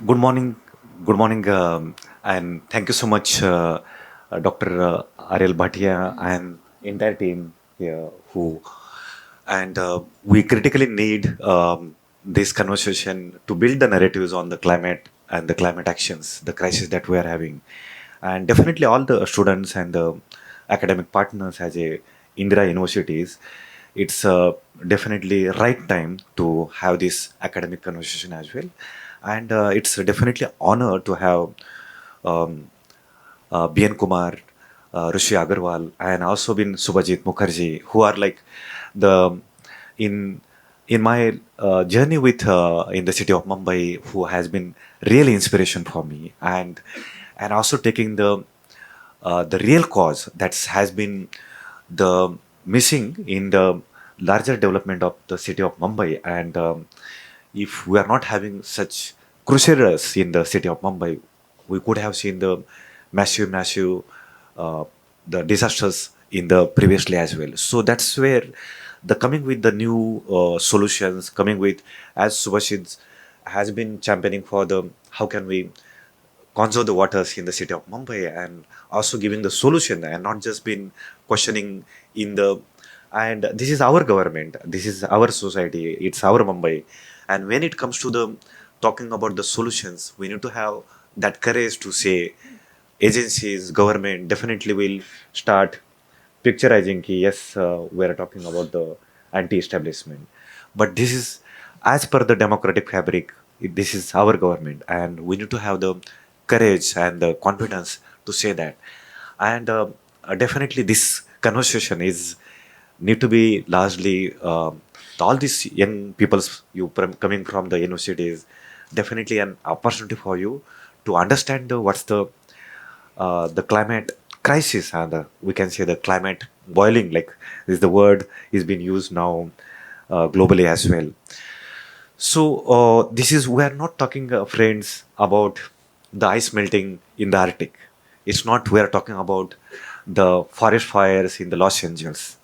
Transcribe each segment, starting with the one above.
Good morning, and thank you so much, Dr. Ariel Bhatia and entire team here and we critically need this conversation to build the narratives on the climate and the climate actions, the crisis that we are having, and definitely all the students and the academic partners as a Indira universities. It's definitely right time to have this academic conversation as well, and it's definitely honor to have um, BN Kumar, Rishi Agarwal, and also been Subhajit Mukherjee, who are like the in in my journey with in the city of Mumbai, who has been really inspiration for me, and also taking the real cause that has been the missing in the larger development of the city of Mumbai. And if we are not having such crusaders in the city of Mumbai, we could have seen the massive uh, the disasters in the previously as well. So that's where the coming with the new solutions, coming with as Subhashid has been championing for the how can we conserve the waters in the city of Mumbai and also giving the solution and not just been questioning in the and this is our government, this is our society, it's our Mumbai. And when it comes to the talking about the solutions, we need to have that courage to say agencies, government definitely will start picturizing ki, yes, we are talking about the anti-establishment. But this is as per the democratic fabric, this is our government, and we need to have the courage and the confidence to say that. And definitely, this conversation is need to be largely all these young people's coming from the universities. Definitely an opportunity for you to understand what's the climate crisis and we can say the climate boiling like is the word is being used now globally as well. So this is we are not talking friends about the ice melting in the Arctic. It's not we are talking about the forest fires in the Los Angeles.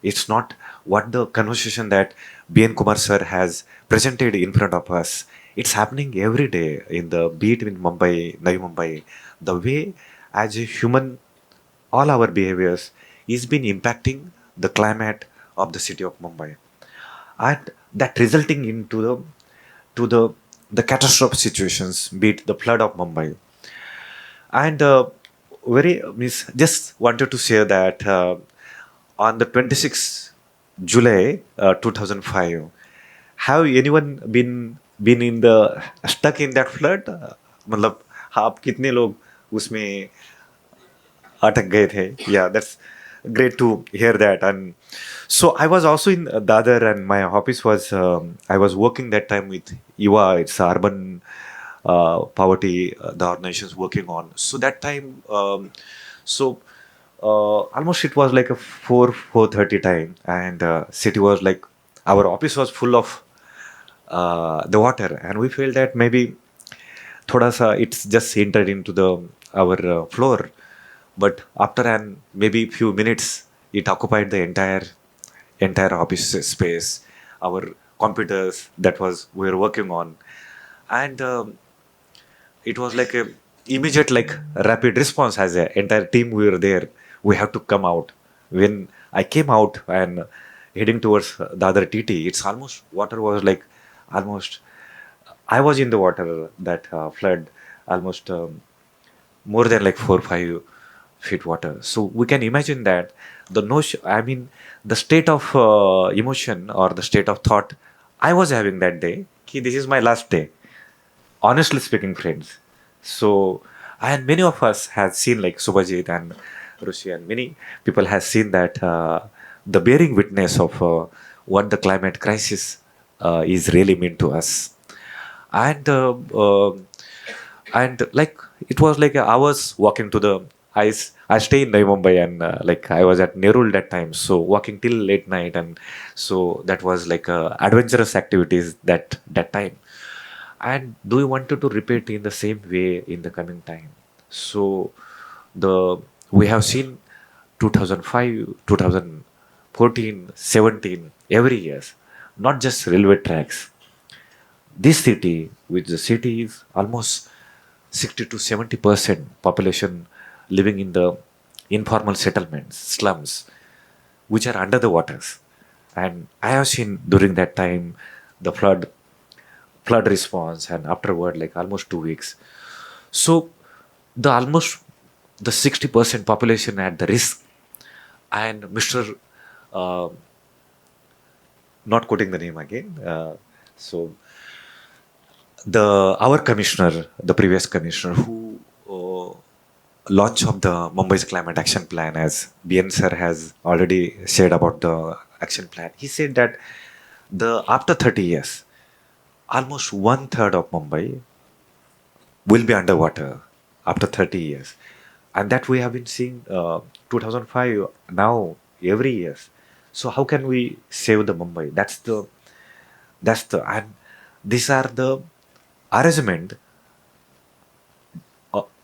It's not what the conversation that BN Kumar sir has presented in front of us. It's happening every day in the beat in Mumbai, Navi Mumbai. The way as a human, all our behaviors is been impacting the climate of the city of Mumbai, and that resulting into the catastrophe situations, be it the flood of Mumbai, and very miss. Just wanted to say that on the 26th July 2005, have anyone been in the stuck in that flood? मतलब आप कितने लोग उसमें अटक गए थे? Yeah, that's great to hear that. And so I was also in Dadar, and my office was I was working that time with IWA. It's urban poverty the organization is working on. So that time, so almost it was like a 4:30 time, and city was like our office was full of the water, and we felt that maybe thoda sa it's just entered into the our floor, but after an maybe few minutes it occupied the entire office space, our computers that was we were working on. And it was like a immediate like rapid response as a entire team we were there, we have to come out. When I came out and heading towards the other TT, it's almost water was like almost I was in the water that flood almost more than like 4 or 5 feet water. So we can imagine that the notion, I mean, the state of emotion or the state of thought I was having that day. Ki this is my last day. Honestly speaking, friends. So, and many of us have seen like Subhajit and Rushi, and many people have seen that the bearing witness of what the climate crisis is really mean to us. And like it was like I was walking to the I stay in Navi Mumbai, and like I was at Nerul that time, so walking till late night, and so that was like adventurous activities that time. And do we wanted to repeat in the same way in the coming time? So the we have seen 2005, 2014, 17 every years, not just railway tracks, This city, which the city is almost 60 to 70% population living in the informal settlements, slums, which are under the waters. And I have seen during that time the flood response, and afterward, like almost 2 weeks. So the almost the 60% population at the risk, and Mr. Uh, not quoting the name again. So the our commissioner, the previous commissioner, who launch of the Mumbai's climate action plan, as BN sir has already said about the action plan. He said that the after 30 years, almost one third of Mumbai will be underwater after 30 years, and that we have been seeing 2005 now every year. So how can we save the Mumbai? That's the and these are the arrangement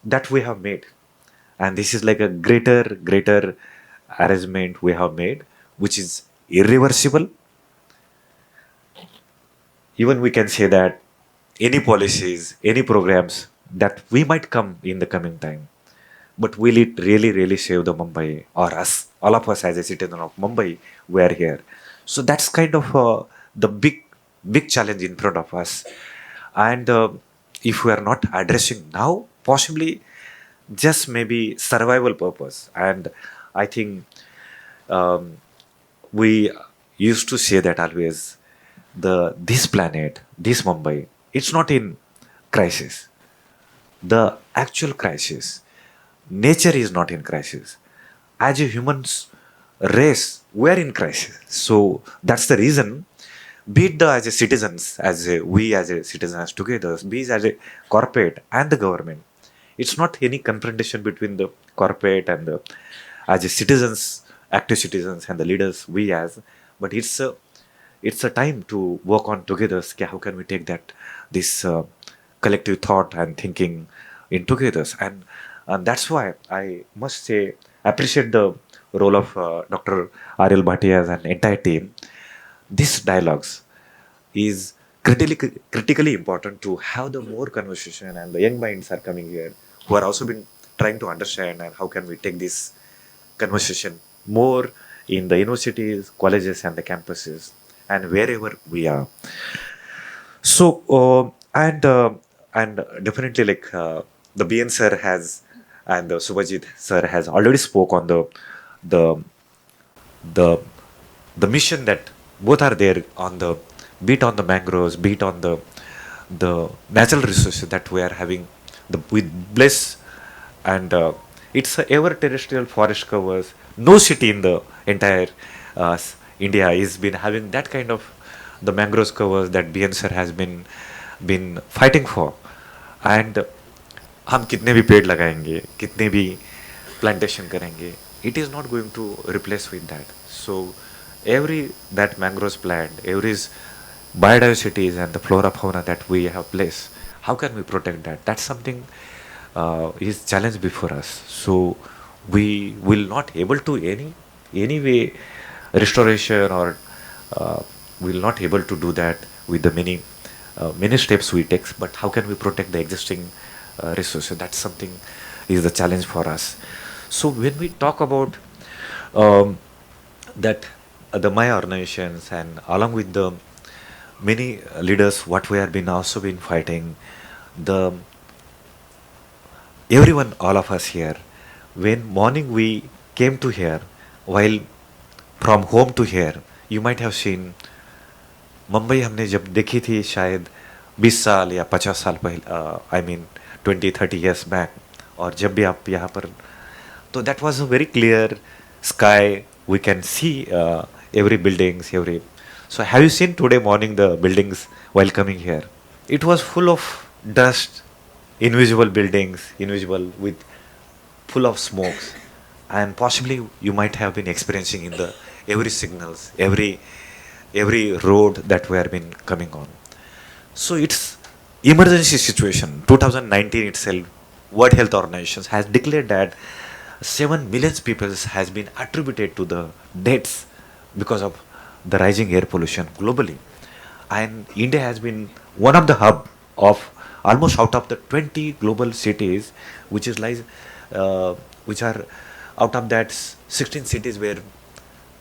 that we have made, and this is like a greater arrangement we have made, which is irreversible. Even we can say that any policies, any programs that we might come in the coming time, but will it really save the Mumbai or us, all of us as a citizen of Mumbai? We are here, so that's kind of the big challenge in front of us. And if we are not addressing now, possibly just maybe survival purpose. And I think um, we used to say that always, the this planet, this Mumbai, it's not in crisis. The actual crisis, nature is not in crisis. As a humans race, we're in crisis. So that's the reason, be it the as a citizens, we as a citizens together, be it as a corporate and the government. It's not any confrontation between the corporate and the as a citizens, active citizens and the leaders we as, but it's a time to work on together. How can we take that this collective thought and thinking in together? And that's why I must say appreciate the role of Dr. Ariel Bhatia and entire team. These dialogues is critically important to have the more conversation, and the young minds are coming here who are also been trying to understand and how can we take this conversation more in the universities, colleges and the campuses and wherever we are. So and definitely like the BN sir has and the Subhajit sir has already spoke on the the the mission that both are there on the beat on the mangroves, beat on the natural resources that we are having, the with bliss. And it's a ever terrestrial forest covers. No city in the entire India is been having that kind of the mangroves covers that BN sir has been fighting for. And हम कितने भी पेड़ लगाएंगे, कितने भी plantation करेंगे, it is not going to replace with that. So every that mangroves plant, every biodiversity and the flora fauna that we have placed, how can we protect that? That's something is challenge before us. So we will not able to any way restoration or will not able to do that with the many steps we take. But how can we protect the existing resources? That's something is the challenge for us. So when we talk about um, that the my organizations and along with the many leaders what we have been also been fighting, the everyone, all of us here, when morning we came to here, while from home to here, you might have seen Mumbai हमने जब देखी थी शायद 20 साल या 50 साल पहले, I mean 20-30 years back, और जब भी आप यहाँ पर, तो that was a very clear sky, we can see every buildings, every. So have you seen today morning the buildings while coming here? It was full of dust, invisible buildings, invisible with full of smokes, and possibly you might have been experiencing in the every signals, every road that we have been coming on. So it's emergency situation. 2019 itself, World Health Organization has declared that 7 million people has been attributed to the deaths because of the rising air pollution globally. And India has been one of the hub of almost out of the 20 global cities, which is lies, which are out of that 16 cities where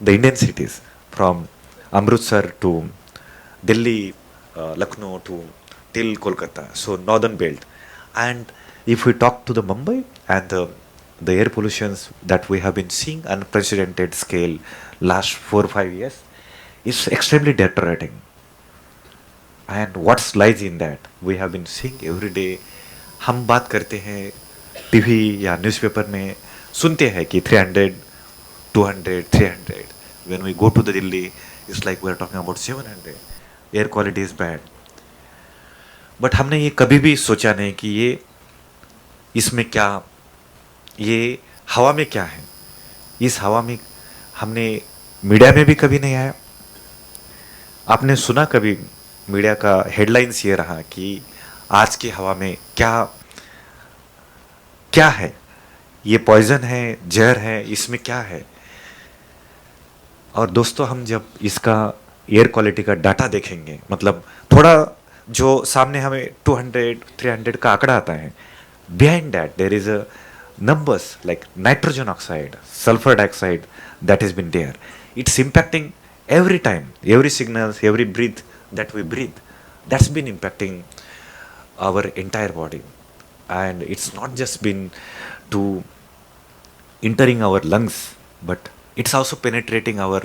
the Indian cities from Amritsar to Delhi, Lucknow to till Kolkata, so northern belt. And if we talk to the Mumbai and the air pollutions that we have been seeing unprecedented scale last 4 or 5 years, is extremely deteriorating. And what lies in that we have been seeing every day. हम बात करते हैं TV या newspaper में, सुनते हैं कि 300 200 300, when we go to the Delhi it's like we are talking about 700, air quality is bad. But हमने ये कभी भी सोचा नहीं कि ये इसमें क्या, ये हवा में क्या है. इस हवा में हमने मीडिया में भी कभी नहीं आया. आपने सुना कभी मीडिया का हेडलाइंस ये रहा कि आज की हवा में क्या क्या है, ये पॉइजन है, जहर है, इसमें क्या है. और दोस्तों हम जब इसका एयर क्वालिटी का डाटा देखेंगे, मतलब थोड़ा जो सामने हमें 200 300 का आंकड़ा आता है, behind that there is a numbers like nitrogen oxide, sulfur dioxide that has been there. It's impacting every time, every signals, every breath that we breathe, that's been impacting our entire body. And it's not just been to entering our lungs, but it's also penetrating our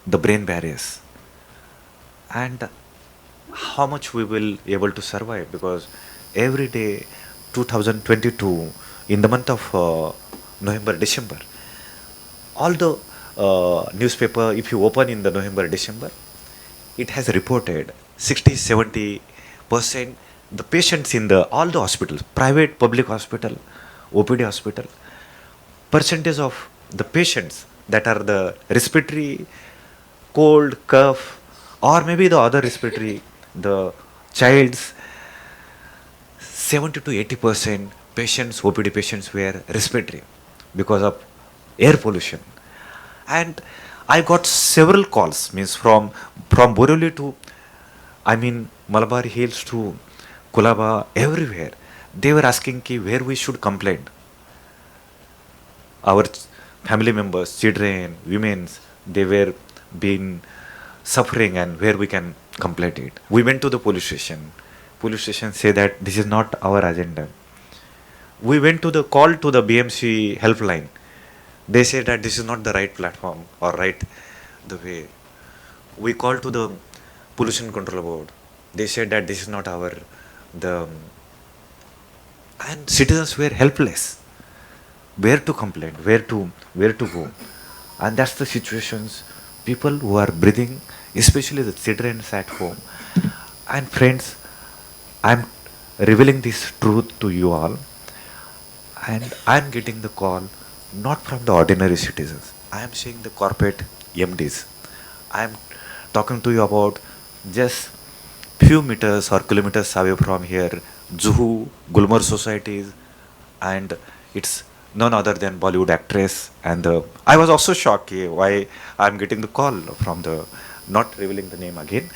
the brain barriers. And how much we will able to survive, because every day 2022 in the month of November December, all the newspaper if you open in the November December, it has reported 60-70% the patients in the all the hospitals, private public hospital, OPD hospital, percentage of the patients that are the respiratory cold cough or maybe the other respiratory, the child's 70 to 80% patients, OPD patients were respiratory because of air pollution. And I got several calls, means from Borivali to, I mean, Malabar Hills to Kulaba, everywhere. They were asking ki where we should complain. Our family members, children, women, they were being suffering and where we can complain it. We went to the police station. Police station say that this is not our agenda. We went to the call to the BMC helpline. They say that this is not the right platform or right the way. We called to the pollution control board. They said that this is not our the and citizens were helpless. Where to complain? Where to go? And that's the situations people who are breathing, especially the children at home. And friends, I'm revealing this truth to you all, and I'm getting the call not from the ordinary citizens. I am seeing the corporate MDs. I am talking to you about just few meters or kilometers away from here, Juhu, Gulmar societies, and it's none other than Bollywood actress. And I was also shocked why I'm getting the call from the, not revealing the name again.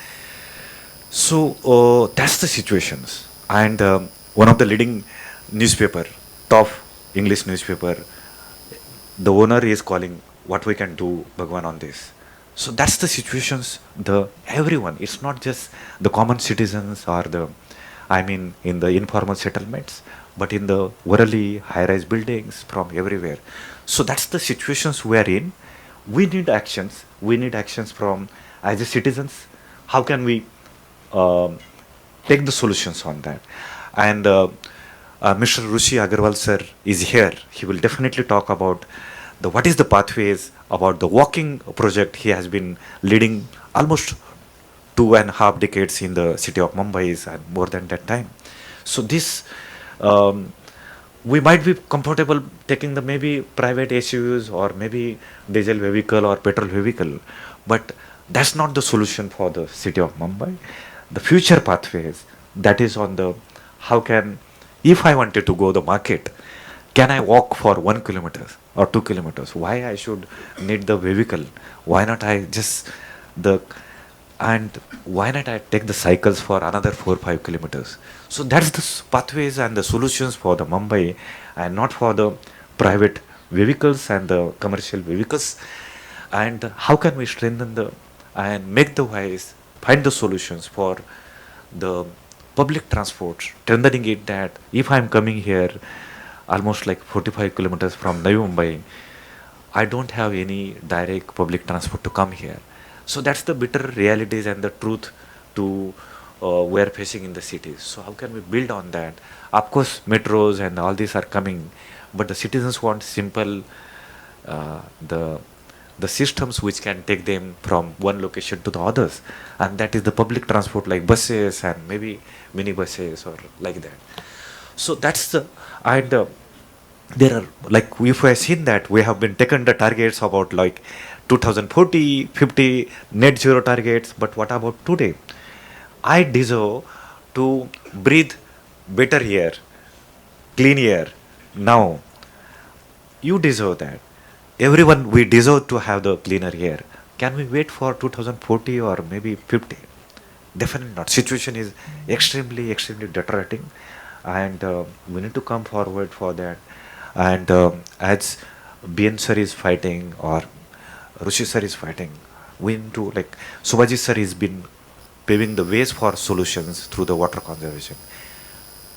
So that's the situations. And one of the leading newspaper, top English newspaper, the owner is calling what we can do, Bhagwan, on this. So that's the situations. The everyone. It's not just the common citizens or the, I mean, in the informal settlements, but in the orally high-rise buildings from everywhere. So that's the situations we are in. We need actions. We need actions from as a citizens. How can we take the solutions on that? And Mr. Rushi Agarwal sir is here. He will definitely talk about the what is the pathways about the walking project he has been leading almost 2.5 decades in the city of Mumbai and more than that time. So this we might be comfortable taking the maybe private SUVs or maybe diesel vehicle or petrol vehicle, but that's not the solution for the city of Mumbai. The future pathways, that is on the how can, if I wanted to go the market, can I walk for 1 kilometer or 2 kilometers? Why I should need the vehicle? Why not I just the and why not I take the cycles for another 4 or 5 kilometers? So that's the pathways and the solutions for the Mumbai, and not for the private vehicles and the commercial vehicles. And how can we strengthen the and make the ways, find the solutions for the public transport, strengthening it, that if I'm coming here almost like 45 kilometers from Navi Mumbai, I don't have any direct public transport to come here. So that's the bitter realities and the truth to we're facing in the cities. So how can we build on that? Of course, metros and all these are coming, but the citizens want simple uh, the the systems which can take them from one location to the others, and that is the public transport like buses and maybe mini buses or like that. So that's the and there are like if we have seen that we have been taken the targets about like 2040 50 net zero targets, but what about today? I deserve to breathe better air, clean air. Now you deserve that. Everyone, we deserve to have the cleaner air. Can we wait for 2040 or maybe 50? Definitely not. Situation is extremely deteriorating, and we need to come forward for that. And as BN sir is fighting or Rushi sir is fighting, we need to like Subhaji sir has been paving the ways for solutions through the water conservation.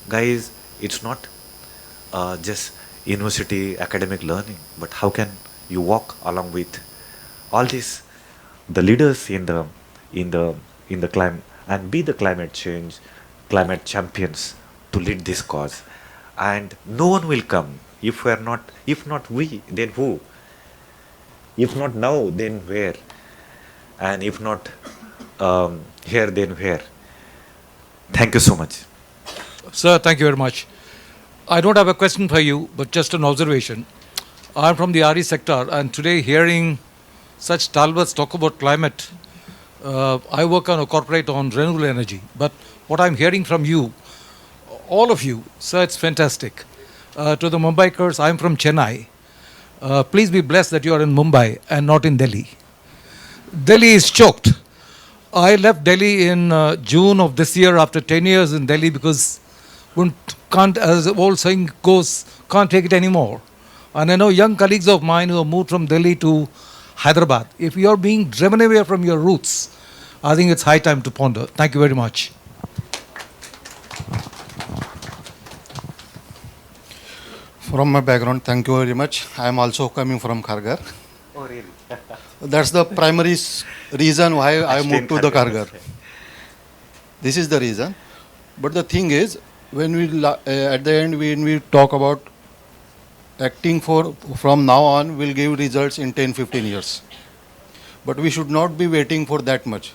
Guys, it's not just university academic learning, but how can you walk along with all these the leaders in the in the climate and be the climate change climate champions to lead this cause, and no one will come if we are not, if not we, then who? If not now, then where? And if not here, then where? Thank you so much. Sir, thank you very much. I don't have a question for you, but just an observation. I'm from the RE sector, and today hearing such stalwarts talk about climate, I work on a corporate on renewable energy. But what I'm hearing from you, all of you, sir, it's fantastic. To the Mumbaikars, I'm from Chennai. Please be blessed that you are in Mumbai and not in Delhi. Delhi is choked. I left Delhi in June of this year after 10 years in Delhi because can't, as the old saying goes, can't take it anymore. And I know young colleagues of mine who have moved from Delhi to Hyderabad. If you are being driven away from your roots, I think it's high time to ponder. Thank you very much. From my background, thank you very much. I am also coming from Kharghar. Oh, really? That's the primary reason why I moved to the Kharghar. This is the reason. But the thing is, when we at the end when we talk about acting for from now on will give results in 10-15 years. But we should not be waiting for that much.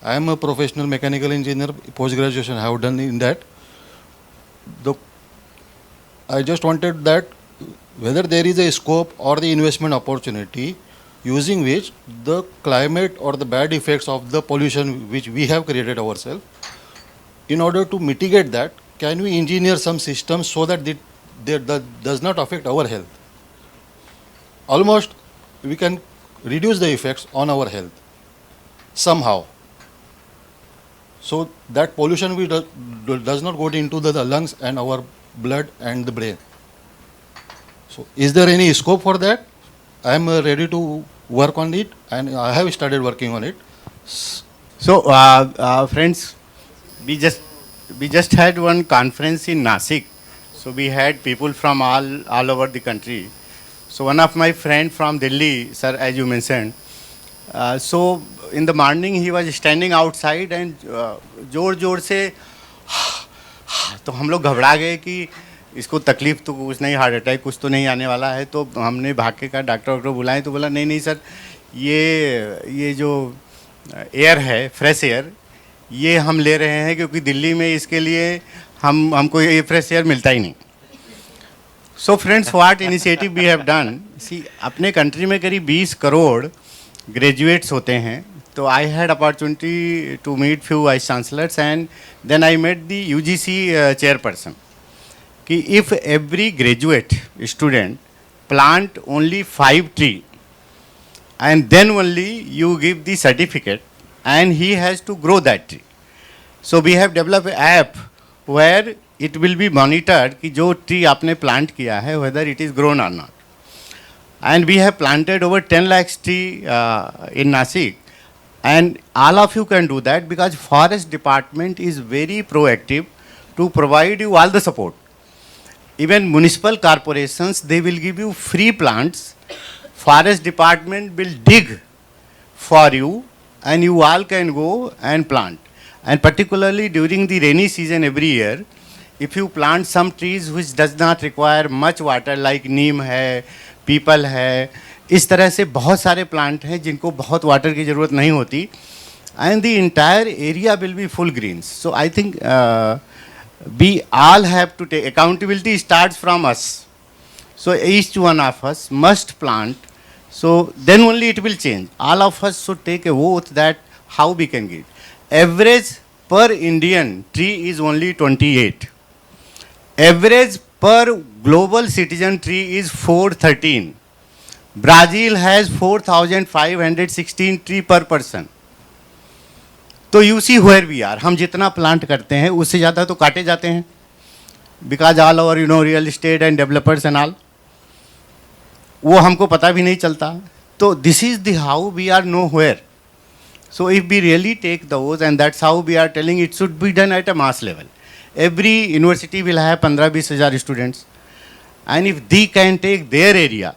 I am a professional mechanical engineer, post graduation I have done in that. I just wanted that whether there is a scope or the investment opportunity using which the climate or the bad effects of the pollution which we have created ourselves, in order to mitigate that, can we engineer some systems so that that does not affect our health? Almost we can reduce the effects on our health somehow. So that pollution does not go into the lungs and our blood and the brain. So is there any scope for that? I am ready to work on it, and I have started working on it. So, friends, we just had one conference in Nasik. So we had people from all over the country. So one of my friend from Delhi, sir, as you mentioned. So in the morning he was standing outside and जोर से तो हम लोग घबरा गए कि इसको तकलीफ तो कुछ नहीं, हार्ट अटैक कुछ तो नहीं आने वाला है. तो हमने भाग के कहा डॉक्टर बुलाएं, तो बोला नहीं सर, ये जो एयर है, फ्रेश एयर, ये हम ले रहे हैं क्योंकि दिल्ली में इसके लिए हमको ये फ्रेश एयर मिलता ही नहीं. So friends, what initiative we have done, see अपने कंट्री में करीब 20 करोड़ ग्रेजुएट्स होते हैं. तो I had opportunity to meet few vice chancellors and then I met the UGC chairperson कि if every graduate student plant only 5 tree and then only you give the certificate and he has to grow that tree. So we have developed an app where it will be monitored कि जो tree आपने plant किया है whether it is grown or not. And we have planted over 10 lakhs tree in Nasik, and all of you can do that because forest department is very proactive to provide you all the support. Even municipal corporations, they will give you free plants. Forest department will dig for you and you all can go and plant. And particularly during the rainy season every year, if you plant some trees which does not require much water like neem है, people है, इस तरह से बहुत सारे plant हैं जिनको बहुत वाटर की ज़रूरत नहीं होती, and the entire area will be full greens. So I think we all have to take accountability starts from us. So each one of us must plant. So then only it will change. All of us should take a oath that how we can give. Average per Indian tree is only 28. Average per global citizen tree is 413. Brazil has 4,516 tree per person. तो you see where we are, हम जितना plant करते हैं उससे ज़्यादा तो काटे जाते हैं because all over real estate and developers and all, वो हमको पता भी नहीं चलता. तो this is the how we are nowhere. So if we really take those and that's how we are telling it should be done at a mass level. Every university will have 15-20 हज़ार students, and if they can take their area,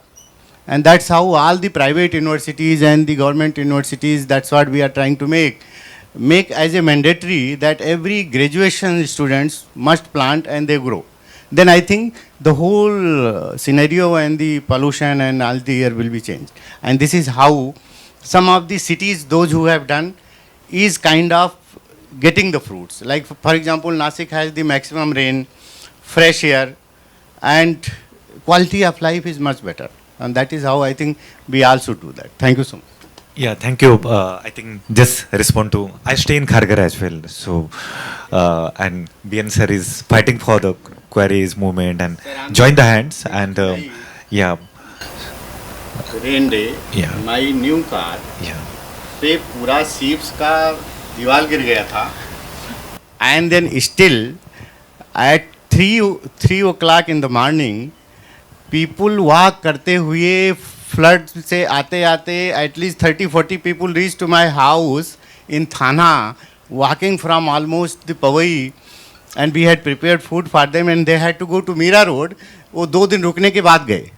and that's how all the private universities and the government universities, that's what we are trying to make as a mandatory that every graduation students must plant and they grow. Then I think the whole scenario and the pollution and all the air will be changed. And this is how some of the cities, those who have done, is kind of getting the fruits. Like for example, Nasik has the maximum rain, fresh air, and quality of life is much better. And that is how I think we all should do that. Thank you so much. Yeah, thank you. I think just respond to. I stay in Kharghar as well. So, and BN sir is fighting for the queries movement and join the hands and yeah, Rain day. Yeah. My new car. yeah, पे पूरा सीप्स का दीवार गिर गया था. And then still at 3 o'clock in the morning, people walk करते हुए flood से आते आते at least 30-40 people reach to my house in Thana, walking from almost the Pawai, and we had prepared food for them and they had to go to Mira Road. वो 2 दिन रुकने के बाद गए.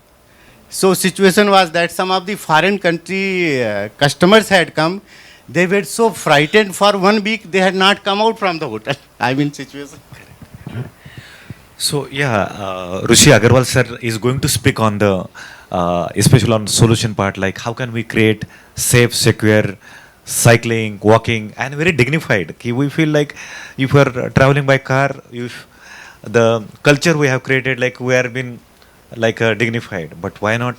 So situation was that some of the foreign country customers had come. They were so frightened for 1 week they had not come out from the hotel. I mean situation. So yeah, Rishi Agarwal sir is going to speak on the, especially on solution part, like how can we create safe, secure cycling, walking, and very dignified. We feel like if we are traveling by car, if the culture we have created, like we are been like dignified. But why not?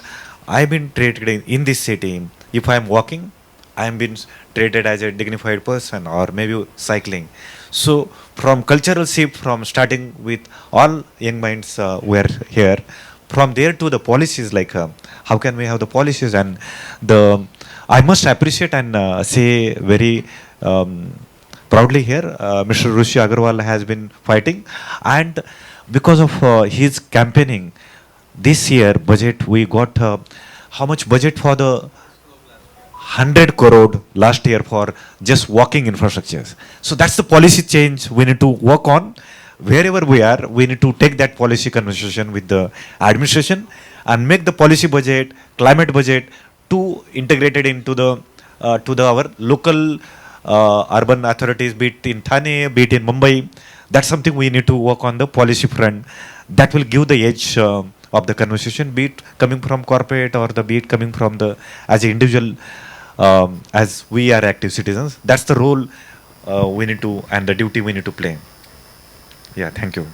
I've been treated in this city. If I am walking, I am been treated as a dignified person, or maybe cycling. So from cultural shift, from starting with all young minds were here, from there to the policies, like how can we have the policies, and the I must appreciate and say very proudly here, Mr. Rishi Agarwal has been fighting, and because of his campaigning, this year budget we got how much budget for the 100 crore last year for just walking infrastructures. So that's the policy change we need to work on. Wherever we are, we need to take that policy conversation with the administration and make the policy budget, climate budget, to integrate it into the our local urban authorities, be it in Thane, be it in Mumbai. That's something we need to work on the policy front. That will give the edge of the conversation, be it coming from corporate or the be it coming from the as an individual. As we are active citizens, that's the role we need to and the duty we need to play. Yeah, thank you.